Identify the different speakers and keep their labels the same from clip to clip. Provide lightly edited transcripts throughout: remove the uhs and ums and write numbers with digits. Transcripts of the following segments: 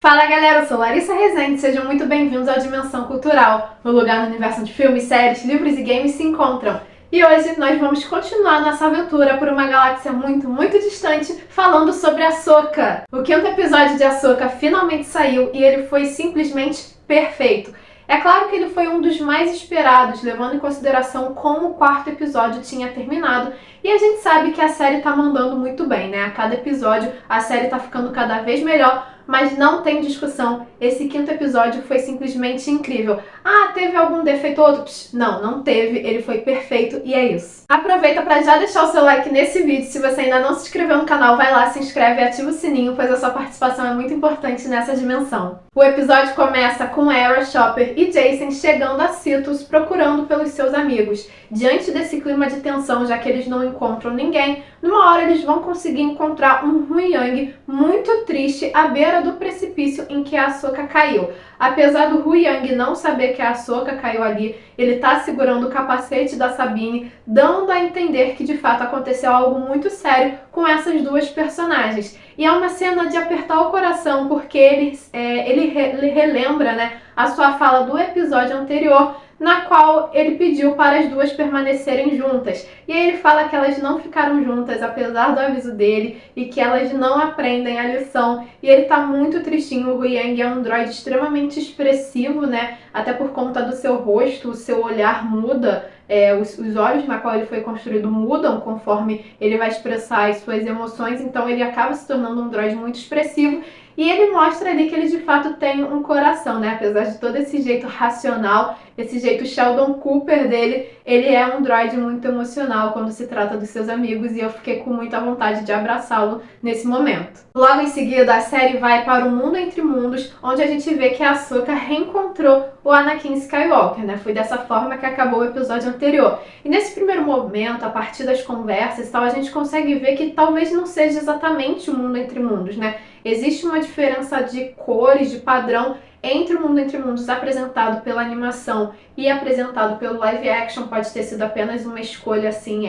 Speaker 1: Fala galera, eu sou Larissa Rezende, sejam muito bem-vindos ao Dimensão Cultural, o lugar no universo de filmes, séries, livros e games se encontram. E hoje nós vamos continuar nossa aventura por uma galáxia muito distante, falando sobre Ahsoka. O quinto episódio de Ahsoka finalmente saiu e ele foi simplesmente perfeito. É claro que ele foi um dos mais esperados, levando em consideração como o quarto episódio tinha terminado, e a gente sabe que a série tá mandando muito bem, né? A cada episódio a série tá ficando cada vez melhor, mas não tem discussão, esse quinto episódio foi simplesmente incrível. Ah, teve algum defeito ou outro? Não teve, ele foi perfeito e é isso. Aproveita para já deixar o seu like nesse vídeo, se você ainda não se inscreveu no canal, vai lá, se inscreve e ativa o sininho, pois a sua participação é muito importante nessa dimensão. O episódio começa com Hera, Chopper e Jacen chegando a Citus procurando pelos seus amigos. Diante desse clima de tensão, já que eles não encontram ninguém, numa hora eles vão conseguir encontrar um Huyang muito triste à beira do precipício em que a Ahsoka caiu. Apesar do Huyang não saber que a Ahsoka caiu ali, ele tá segurando o capacete da Sabine, dando a entender que de fato aconteceu algo muito sério com essas duas personagens. E é uma cena de apertar o coração, porque ele relembra, né, a sua fala do episódio anterior, na qual ele pediu para as duas permanecerem juntas. E aí ele fala que elas não ficaram juntas, apesar do aviso dele, e que elas não aprendem a lição. E ele tá muito tristinho. O Huyang é um droide extremamente expressivo, né? Até por conta do seu rosto, o seu olhar muda. Os olhos na qual ele foi construído mudam conforme ele vai expressar as suas emoções, então ele acaba se tornando um droide muito expressivo. E ele mostra ali que ele de fato tem um coração, né? Apesar de todo esse jeito racional, esse jeito Sheldon Cooper dele, ele é um droide muito emocional quando se trata dos seus amigos e eu fiquei com muita vontade de abraçá-lo nesse momento. Logo em seguida, a série vai para o Mundo Entre Mundos, onde a gente vê que a Ahsoka reencontrou o Anakin Skywalker, né? Foi dessa forma que acabou o episódio anterior. E nesse primeiro momento, a partir das conversas e tal, a gente consegue ver que talvez não seja exatamente o Mundo Entre Mundos, né? Existe uma diferença de cores, de padrão, entre o Mundo Entre Mundos apresentado pela animação e apresentado pelo live action. Pode ter sido apenas uma escolha assim,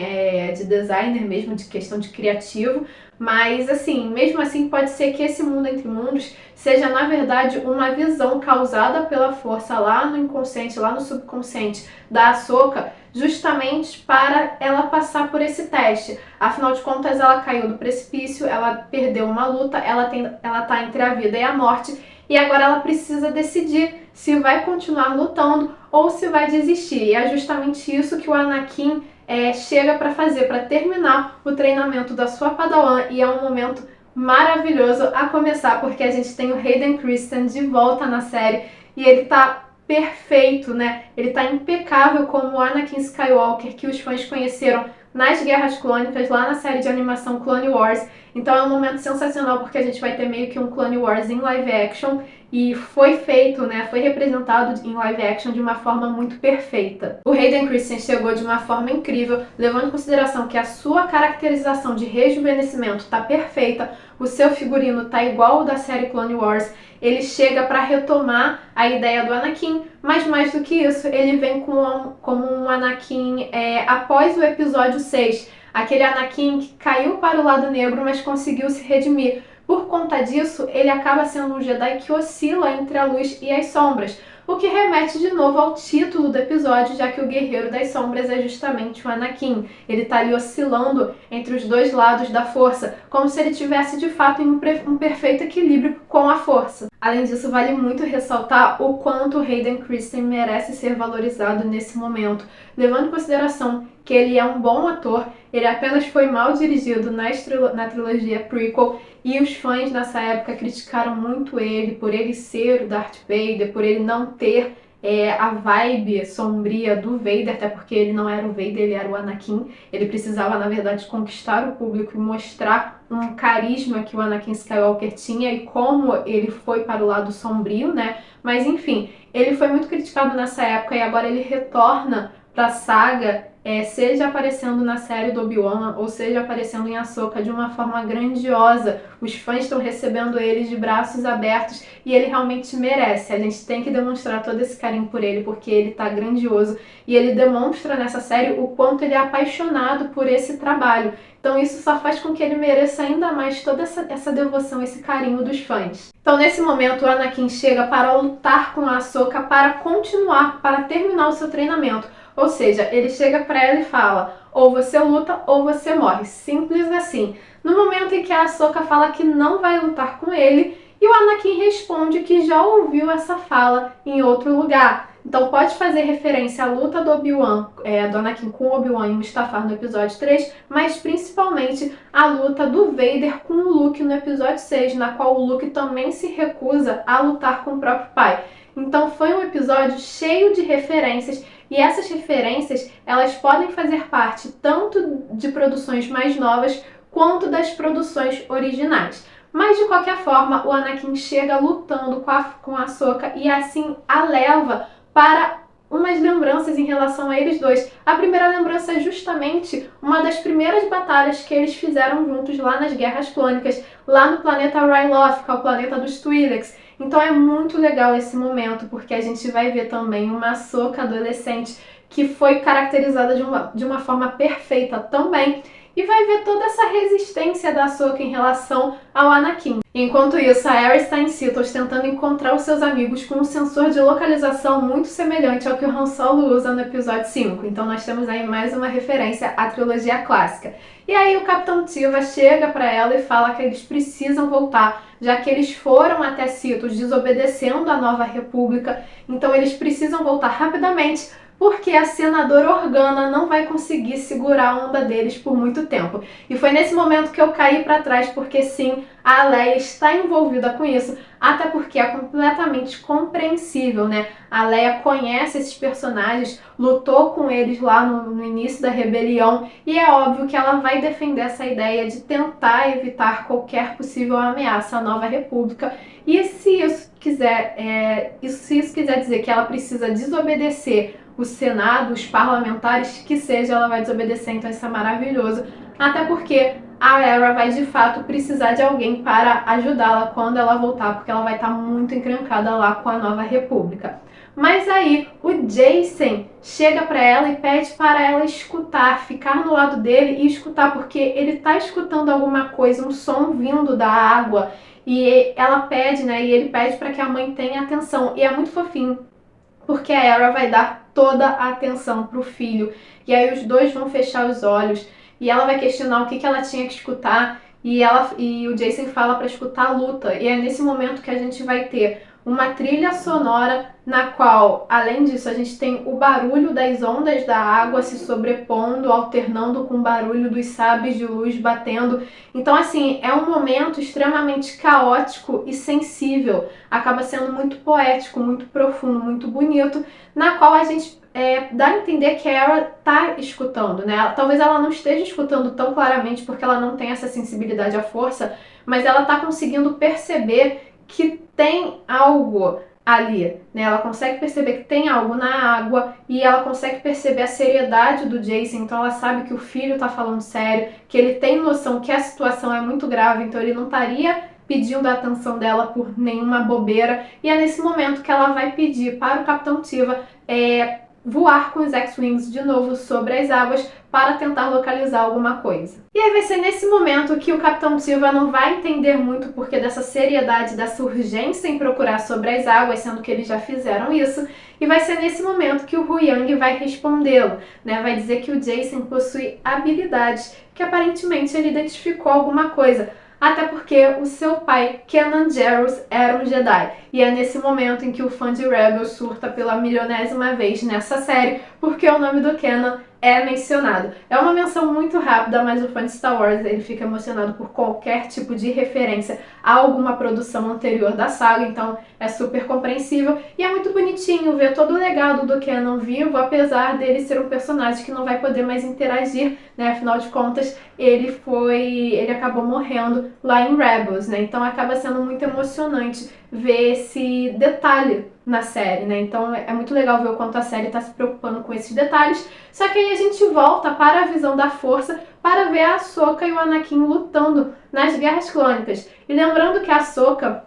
Speaker 1: de designer mesmo, de questão de criativo, mas assim, mesmo assim pode ser que esse Mundo Entre Mundos seja na verdade uma visão causada pela força lá no inconsciente, lá no subconsciente da Ahsoka, justamente para ela passar por esse teste. Afinal de contas, ela caiu do precipício, ela perdeu uma luta, ela tá entre a vida e a morte, e agora ela precisa decidir se vai continuar lutando ou se vai desistir. E é justamente isso que o Anakin chega para fazer, para terminar o treinamento da sua Padawan, e é um momento maravilhoso a começar, porque a gente tem o Hayden Christensen de volta na série, e ele tá perfeito, né? Ele tá impecável como o Anakin Skywalker que os fãs conheceram nas Guerras Clônicas, lá na série de animação Clone Wars. Então é um momento sensacional, porque a gente vai ter meio que um Clone Wars em live action, e foi feito, né, foi representado em live action de uma forma muito perfeita. O Hayden Christensen chegou de uma forma incrível, levando em consideração que a sua caracterização de rejuvenescimento tá perfeita, o seu figurino tá igual ao da série Clone Wars. Ele chega para retomar a ideia do Anakin, mas mais do que isso, ele vem como um Anakin após o episódio 6, aquele Anakin que caiu para o lado negro, mas conseguiu se redimir. Por conta disso, ele acaba sendo um Jedi que oscila entre a luz e as sombras, o que remete de novo ao título do episódio, já que o Guerreiro das Sombras é justamente o Anakin. Ele está ali oscilando entre os dois lados da força, como se ele tivesse de fato em um perfeito equilíbrio com a força. Além disso, vale muito ressaltar o quanto Hayden Christensen merece ser valorizado nesse momento, levando em consideração que ele é um bom ator, ele apenas foi mal dirigido na trilogia prequel, e os fãs nessa época criticaram muito ele por ele ser o Darth Vader, por ele não ter a vibe sombria do Vader, até porque ele não era o Vader, ele era o Anakin. Ele precisava, na verdade, conquistar o público e mostrar um carisma que o Anakin Skywalker tinha e como ele foi para o lado sombrio, né? Mas enfim, ele foi muito criticado nessa época e agora ele retorna para a saga, seja aparecendo na série do Obi-Wan ou seja aparecendo em Ahsoka, de uma forma grandiosa. Os fãs estão recebendo ele de braços abertos e ele realmente merece. A gente tem que demonstrar todo esse carinho por ele, porque ele tá grandioso e ele demonstra nessa série o quanto ele é apaixonado por esse trabalho, Então isso só faz com que ele mereça ainda mais toda essa devoção, esse carinho dos fãs. Então nesse momento o Anakin chega para lutar com a Ahsoka para continuar, para terminar o seu treinamento. Ou seja, ele chega para ela e fala: ou você luta ou você morre. Simples assim. No momento em que a Ahsoka fala que não vai lutar com ele, e o Anakin responde que já ouviu essa fala em outro lugar. Então pode fazer referência à luta do Obi-Wan, do Anakin com o Obi-Wan e Mustafar no episódio 3, mas principalmente a luta do Vader com o Luke no episódio 6, na qual o Luke também se recusa a lutar com o próprio pai. Então foi um episódio cheio de referências, e essas referências elas podem fazer parte tanto de produções mais novas quanto das produções originais. Mas de qualquer forma, o Anakin chega lutando com a Ahsoka e assim a leva para umas lembranças em relação a eles dois. A primeira lembrança é justamente uma das primeiras batalhas que eles fizeram juntos lá nas Guerras Clônicas, lá no planeta Ryloth, que é o planeta dos Twi'leks. Então é muito legal esse momento, porque a gente vai ver também uma Ahsoka adolescente que foi caracterizada de uma forma perfeita também, e vai ver toda essa resistência da Ahsoka em relação ao Anakin. Enquanto isso, a Aerys está em Seattle tentando encontrar os seus amigos com um sensor de localização muito semelhante ao que o Han Solo usa no episódio 5. Então nós temos aí mais uma referência à trilogia clássica. E aí o Capitão Tiva chega para ela e fala que eles precisam voltar, já que eles foram até Seattle desobedecendo a Nova República. Então eles precisam voltar rapidamente, porque a senadora Organa não vai conseguir segurar a onda deles por muito tempo. E foi nesse momento que eu caí para trás, porque sim, a Leia está envolvida com isso, até porque é completamente compreensível, né? A Leia conhece esses personagens, lutou com eles lá no início da rebelião, e é óbvio que ela vai defender essa ideia de tentar evitar qualquer possível ameaça à Nova República. E se isso quiser dizer que ela precisa desobedecer o Senado, os parlamentares, que seja, ela vai desobedecer, então isso é maravilhoso. Até porque a Hera vai de fato precisar de alguém para ajudá-la quando ela voltar, porque ela vai estar muito encrencada lá com a Nova República. Mas aí o Jacen chega para ela e pede para ela escutar, ficar no lado dele e escutar, porque ele tá escutando alguma coisa, um som vindo da água, e ela pede, né? E ele pede para que a mãe tenha atenção, e é muito fofinho, porque a Hera vai dar toda a atenção pro filho, e aí os dois vão fechar os olhos, e ela vai questionar o que ela tinha que escutar, e o Jacen fala para escutar a luta, e é nesse momento que a gente vai ter uma trilha sonora na qual, além disso, a gente tem o barulho das ondas da água se sobrepondo, alternando com o barulho dos sabres de luz batendo. Então, assim, é um momento extremamente caótico e sensível. Acaba sendo muito poético, muito profundo, muito bonito, na qual a gente dá a entender que a Hera tá escutando, né? Talvez ela não esteja escutando tão claramente porque ela não tem essa sensibilidade à força, mas ela tá conseguindo perceber que tem algo ali, né? Ela consegue perceber que tem algo na água, e ela consegue perceber a seriedade do Jacen, então ela sabe que o filho tá falando sério, que ele tem noção que a situação é muito grave, então ele não estaria pedindo a atenção dela por nenhuma bobeira, e é nesse momento que ela vai pedir para o Capitão Tiva voar com os X-Wings de novo sobre as águas para tentar localizar alguma coisa. E aí vai ser nesse momento que o Capitão Tiva não vai entender muito o porquê dessa seriedade, dessa urgência em procurar sobre as águas, sendo que eles já fizeram isso, e vai ser nesse momento que o Huyang vai respondê-lo, né? Vai dizer que o Jacen possui habilidades, que aparentemente ele identificou alguma coisa, até porque o seu pai, Kanan Jarrus, era um Jedi. E é nesse momento em que o fã de Rebels surta pela milionésima vez nessa série, porque o nome do Kanan é mencionado. É uma menção muito rápida, mas o fã de Star Wars ele fica emocionado por qualquer tipo de referência a alguma produção anterior da saga, então é super compreensível. E é muito bonitinho ver todo o legado do Kanan vivo, apesar dele ser um personagem que não vai poder mais interagir, né? Afinal de contas, ele acabou morrendo lá em Rebels, né? Então acaba sendo muito emocionante ver esse detalhe na série, né? Então é muito legal ver o quanto a série está se preocupando com esses detalhes. Só que aí a gente volta para a visão da força para ver a Ahsoka e o Anakin lutando nas Guerras Clônicas. E lembrando que a Ahsoka,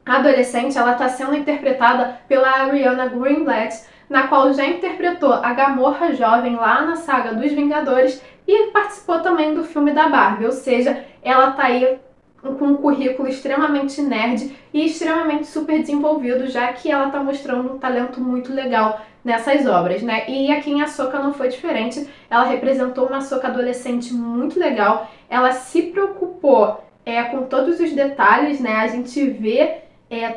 Speaker 1: a adolescente, ela está sendo interpretada pela Ariana Greenblatt na qual já interpretou a Gamorra jovem lá na saga dos Vingadores e participou também do filme da Barbie, ou seja, ela tá aí com um currículo extremamente nerd e extremamente super desenvolvido, já que ela tá mostrando um talento muito legal nessas obras, né? E aqui em Ahsoka não foi diferente, ela representou uma Ahsoka adolescente muito legal, ela se preocupou com todos os detalhes, né? A gente vê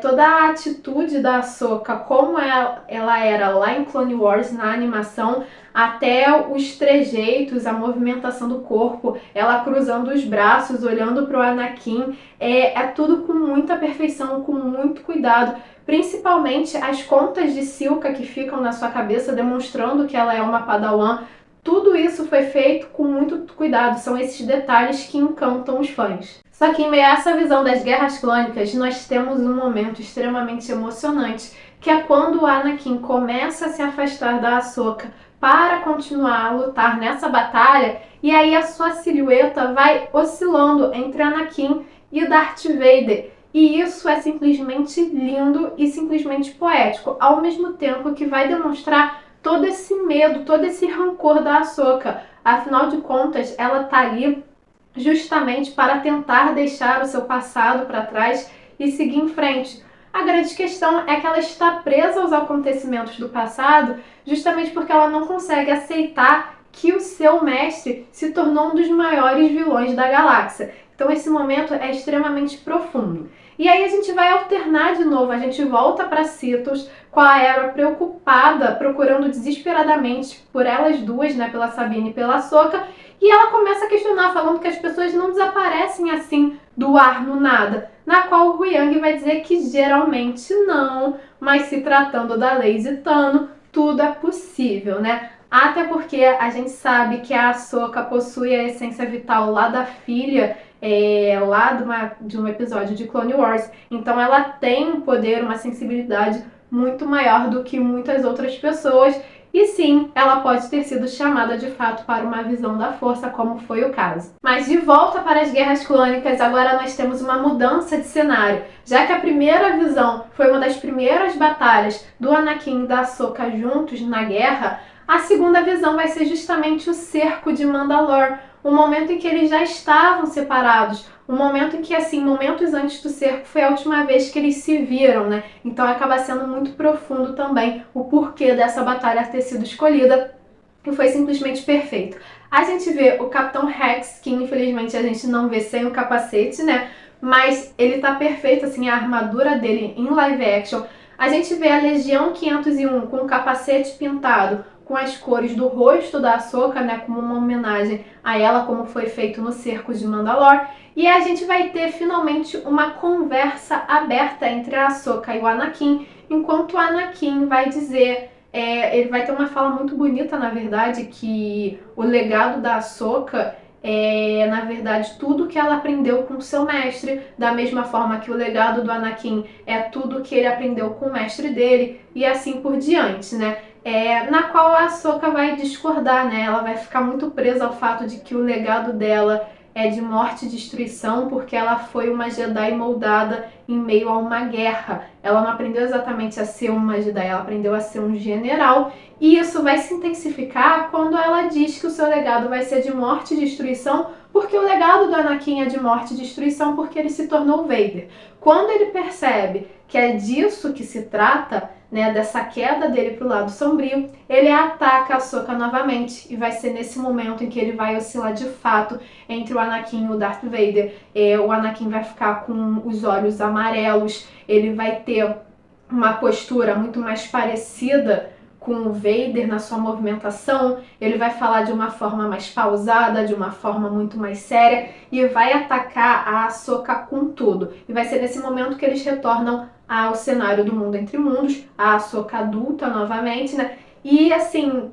Speaker 1: toda a atitude da Ahsoka, como ela era lá em Clone Wars na animação, até os trejeitos, a movimentação do corpo, ela cruzando os braços, olhando para o Anakin, é tudo com muita perfeição, com muito cuidado, principalmente as contas de Silka que ficam na sua cabeça, demonstrando que ela é uma Padawan. Tudo isso foi feito com muito cuidado, são esses detalhes que encantam os fãs. Só que em meio a essa visão das guerras clônicas, nós temos um momento extremamente emocionante, que é quando o Anakin começa a se afastar da Ahsoka para continuar a lutar nessa batalha, e aí a sua silhueta vai oscilando entre Anakin e Darth Vader. E isso é simplesmente lindo e simplesmente poético, ao mesmo tempo que vai demonstrar todo esse medo, todo esse rancor da Ahsoka. Afinal de contas, ela tá ali justamente para tentar deixar o seu passado para trás e seguir em frente. A grande questão é que ela está presa aos acontecimentos do passado justamente porque ela não consegue aceitar que o seu mestre se tornou um dos maiores vilões da galáxia. Então esse momento é extremamente profundo. E aí a gente vai alternar de novo, a gente volta para Citos, com a Hera preocupada, procurando desesperadamente por elas duas, né, pela Sabine e pela Ahsoka, e ela começa a questionar, falando que as pessoas não desaparecem assim do ar no nada, na qual o Huyang vai dizer que geralmente não, mas se tratando da lei Zitano, tudo é possível, né? Até porque a gente sabe que a Ahsoka possui a essência vital lá da filha, lá de um episódio de Clone Wars. Então ela tem um poder, uma sensibilidade muito maior do que muitas outras pessoas. E sim, ela pode ter sido chamada de fato para uma visão da força, como foi o caso. Mas de volta para as guerras clônicas, agora nós temos uma mudança de cenário. Já que a primeira visão foi uma das primeiras batalhas do Anakin e da Ahsoka juntos na guerra, a segunda visão vai ser justamente o cerco de Mandalore, o momento em que eles já estavam separados, um momento em que, assim, momentos antes do cerco foi a última vez que eles se viram, né? Então acaba sendo muito profundo também o porquê dessa batalha ter sido escolhida, e foi simplesmente perfeito. A gente vê o Capitão Rex, que infelizmente a gente não vê sem o capacete, né? Mas ele tá perfeito, assim, a armadura dele em live action. A gente vê a Legião 501 com o capacete pintado, com as cores do rosto da Ahsoka, né, como uma homenagem a ela, como foi feito no cerco de Mandalore. E a gente vai ter finalmente uma conversa aberta entre a Ahsoka e o Anakin, enquanto o Anakin vai dizer, ele vai ter uma fala muito bonita, na verdade, que o legado da Ahsoka na verdade, tudo que ela aprendeu com seu mestre, da mesma forma que o legado do Anakin é tudo que ele aprendeu com o mestre dele, e assim por diante, né? Na qual a Ahsoka vai discordar, né? Ela vai ficar muito presa ao fato de que o legado dela é de morte e destruição, porque ela foi uma Jedi moldada em meio a uma guerra. Ela não aprendeu exatamente a ser uma Jedi, ela aprendeu a ser um general, e isso vai se intensificar quando ela diz que o seu legado vai ser de morte e destruição, porque o legado do Anakin é de morte e destruição porque ele se tornou Vader. Quando ele percebe que é disso que se trata, né, dessa queda dele para o lado sombrio, ele ataca a Ahsoka novamente, e vai ser nesse momento em que ele vai oscilar de fato entre o Anakin e o Darth Vader. O Anakin vai ficar com os olhos amarelos, ele vai ter uma postura muito mais parecida com o Vader na sua movimentação, ele vai falar de uma forma mais pausada, de uma forma muito mais séria, e vai atacar a Ahsoka com tudo. E vai ser nesse momento que eles retornam ao cenário do Mundo Entre Mundos, a Ahsoka adulta novamente, né? E assim,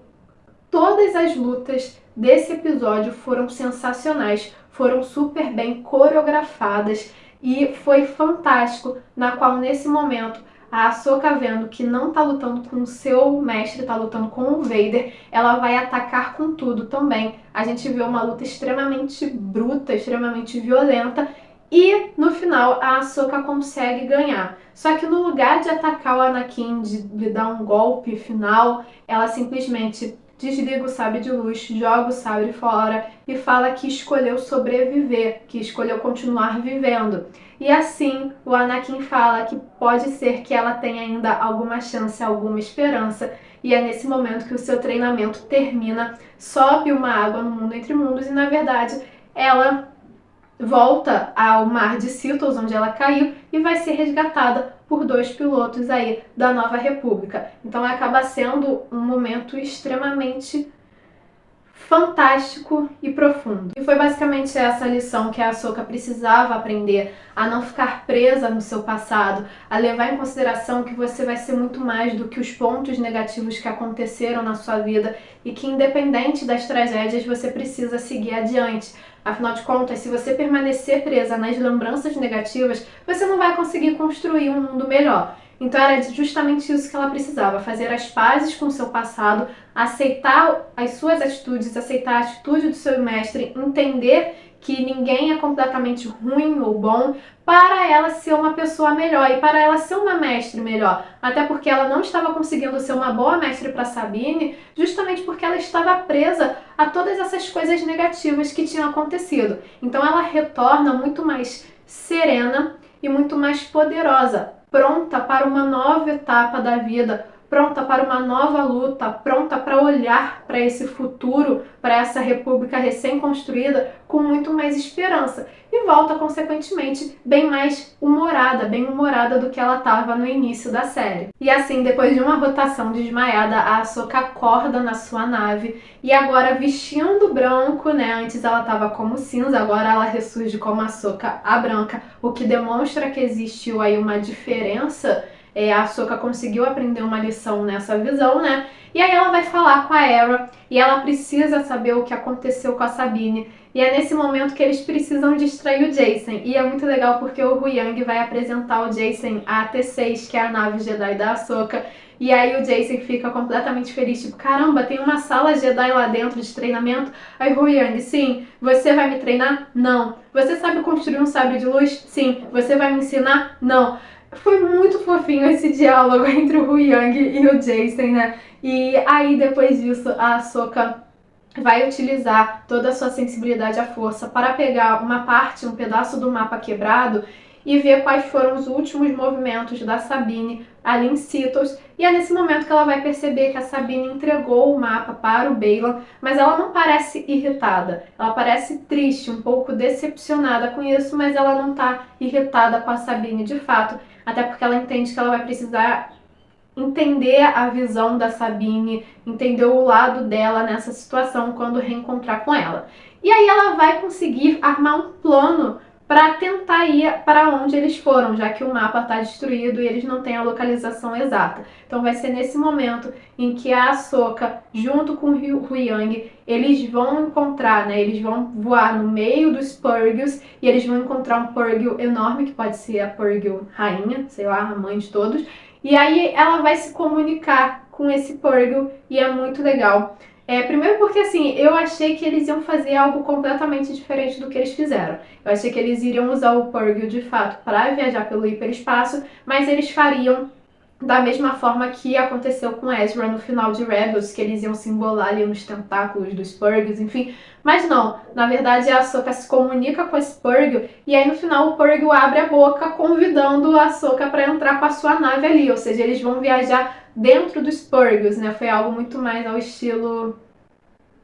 Speaker 1: todas as lutas desse episódio foram sensacionais, foram super bem coreografadas, e foi fantástico, na qual nesse momento a Ahsoka, vendo que não tá lutando com o seu mestre, tá lutando com o Vader, ela vai atacar com tudo também. A gente vê uma luta extremamente bruta, extremamente violenta, E no final a Ahsoka consegue ganhar. Só que no lugar de atacar o Anakin, de dar um golpe final, ela simplesmente desliga o sabre de luz, joga o sabre fora e fala que escolheu sobreviver, que escolheu continuar vivendo. E assim o Anakin fala que pode ser que ela tenha ainda alguma chance, alguma esperança. E é nesse momento que o seu treinamento termina, sobe uma água no mundo entre mundos e na verdade ela volta ao mar de Sithos, onde ela caiu, e vai ser resgatada por 2 pilotos aí da Nova República. Então acaba sendo um momento extremamente fantástico e profundo. E foi basicamente essa lição que a Ahsoka precisava aprender, a não ficar presa no seu passado, a levar em consideração que você vai ser muito mais do que os pontos negativos que aconteceram na sua vida e que independente das tragédias você precisa seguir adiante. Afinal de contas, se você permanecer presa nas lembranças negativas, você não vai conseguir construir um mundo melhor. Então era justamente isso que ela precisava, fazer as pazes com o seu passado, aceitar as suas atitudes, aceitar a atitude do seu mestre, entender que ninguém é completamente ruim ou bom, para ela ser uma pessoa melhor e para ela ser uma mestre melhor. Até porque ela não estava conseguindo ser uma boa mestre para Sabine, justamente porque ela estava presa a todas essas coisas negativas que tinham acontecido. Então ela retorna muito mais serena e muito mais poderosa, pronta para uma nova etapa da vida, pronta para uma nova luta, pronta para olhar para esse futuro, para essa república recém-construída com muito mais esperança. E volta, consequentemente, bem mais humorada, bem humorada do que ela estava no início da série. E assim, depois de uma rotação desmaiada, a Ahsoka acorda na sua nave e agora vestindo branco, né? Antes ela estava como cinza, agora ela ressurge como Ahsoka a branca, o que demonstra que existiu aí uma diferença. A Ahsoka conseguiu aprender uma lição nessa visão, né? E aí ela vai falar com a Hera e ela precisa saber o que aconteceu com a Sabine. E é nesse momento que eles precisam distrair o Jacen. E é muito legal porque o Huyang vai apresentar o Jacen à T6, que é a nave Jedi da Ahsoka. E aí o Jacen fica completamente feliz, tipo, caramba, tem uma sala Jedi lá dentro de treinamento. Aí o Huyang, sim. Você vai me treinar? Não. Você sabe construir um sabre de luz? Sim. Você vai me ensinar? Não. Foi muito fofinho esse diálogo entre o Huyang e o Jacen, né? E aí, depois disso, a Ahsoka vai utilizar toda a sua sensibilidade à força para pegar uma parte, um pedaço do mapa quebrado e ver quais foram os últimos movimentos da Sabine ali em Sithos. E é nesse momento que ela vai perceber que a Sabine entregou o mapa para o Baylan, mas ela não parece irritada. Ela parece triste, um pouco decepcionada com isso, mas ela não está irritada com a Sabine de fato, até porque ela entende que ela vai precisar entender a visão da Sabine, entender o lado dela nessa situação quando reencontrar com ela. E aí ela vai conseguir armar um plano para tentar ir para onde eles foram, já que o mapa está destruído e eles não têm a localização exata. Então vai ser nesse momento em que a Ahsoka, junto com o Huyang, eles vão encontrar, né? Eles vão voar no meio dos Purgils e eles vão encontrar um Purgil enorme, que pode ser a Purgil rainha, sei lá, a mãe de todos. E aí ela vai se comunicar com esse Purgil e é muito legal. Primeiro porque assim, eu achei que eles iam fazer algo completamente diferente do que eles fizeram. Eu achei que eles iriam usar o Purgil de fato para viajar pelo hiperespaço, mas eles fariam da mesma forma que aconteceu com Ezra no final de Rebels, que eles iam se embolar ali nos tentáculos dos Purgils, enfim. Mas não, na verdade a Ahsoka se comunica com esse Purgil e aí no final o Purgil abre a boca convidando a Ahsoka para entrar com a sua nave ali, ou seja, eles vão viajar dentro dos Purgils, né? Foi algo muito mais ao estilo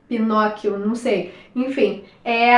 Speaker 1: Pinóquio, não sei. Enfim,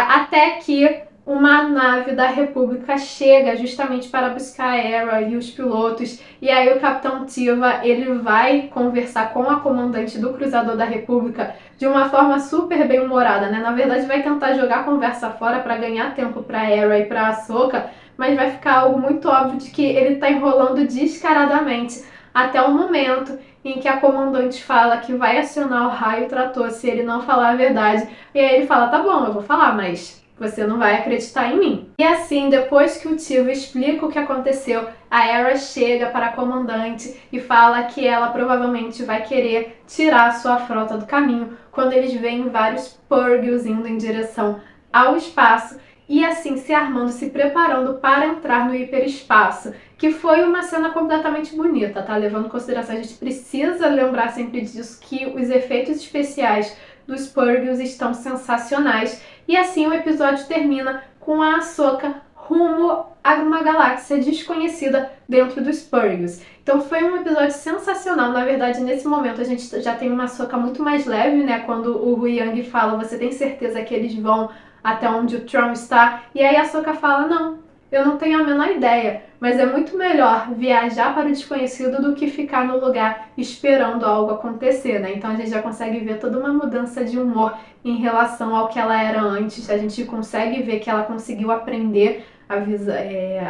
Speaker 1: até que uma nave da República chega justamente para buscar a Hera e os pilotos, e aí o Capitão Tiva, ele vai conversar com a comandante do Cruzador da República de uma forma super bem-humorada, né? Na verdade vai tentar jogar a conversa fora para ganhar tempo para Hera e para Ahsoka, mas vai ficar algo muito óbvio de que ele tá enrolando descaradamente até o momento em que a comandante fala que vai acionar o raio trator se ele não falar a verdade. E aí ele fala, tá bom, eu vou falar, mas você não vai acreditar em mim. E assim, depois que o Tiva explica o que aconteceu, a Hera chega para a comandante e fala que ela provavelmente vai querer tirar a sua frota do caminho quando eles veem vários Purgils indo em direção ao espaço. e assim se armando, se preparando para entrar no hiperespaço, que foi uma cena completamente bonita, tá? Levando em consideração, a gente precisa lembrar sempre disso, que os efeitos especiais dos Purgils estão sensacionais, e assim o episódio termina com a Ahsoka rumo a uma galáxia desconhecida dentro dos Purgils. Então foi um episódio sensacional. Na verdade, nesse momento a gente já tem uma Ahsoka muito mais leve, né? Quando o Huyang fala, você tem certeza que eles vão até onde o Tron está? E aí a Ahsoka fala, não, eu não tenho a menor ideia, mas é muito melhor viajar para o desconhecido do que ficar no lugar esperando algo acontecer, né? Então a gente já consegue ver toda uma mudança de humor em relação ao que ela era antes. A gente consegue ver que ela conseguiu aprender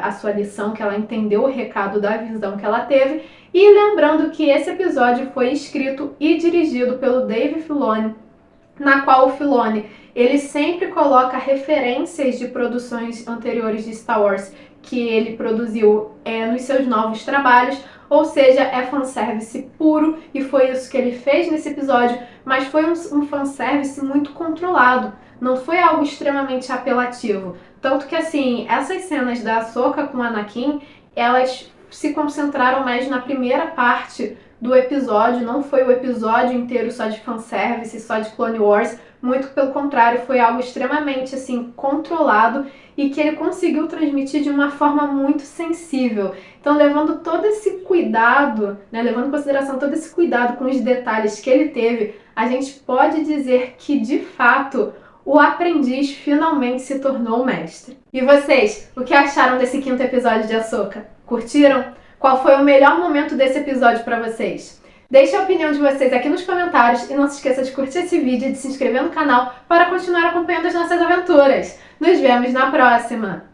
Speaker 1: a sua lição, que ela entendeu o recado da visão que ela teve. E lembrando que esse episódio foi escrito e dirigido pelo Dave Filoni, na qual o Filoni ele sempre coloca referências de produções anteriores de Star Wars que ele produziu nos seus novos trabalhos, ou seja, é fanservice puro, e foi isso que ele fez nesse episódio, mas foi um fanservice muito controlado, não foi algo extremamente apelativo. Tanto que, assim, essas cenas da Ahsoka com o Anakin, elas se concentraram mais na primeira parte do episódio, não foi o episódio inteiro só de fanservice, só de Clone Wars, muito pelo contrário, foi algo extremamente, assim, controlado e que ele conseguiu transmitir de uma forma muito sensível. Então, levando todo esse cuidado, né, levando em consideração todo esse cuidado com os detalhes que ele teve, a gente pode dizer que, de fato, o aprendiz finalmente se tornou o mestre. E vocês, o que acharam desse 5º episódio de Ahsoka? Curtiram? Qual foi o melhor momento desse episódio para vocês? Deixe a opinião de vocês aqui nos comentários e não se esqueça de curtir esse vídeo e de se inscrever no canal para continuar acompanhando as nossas aventuras. Nos vemos na próxima!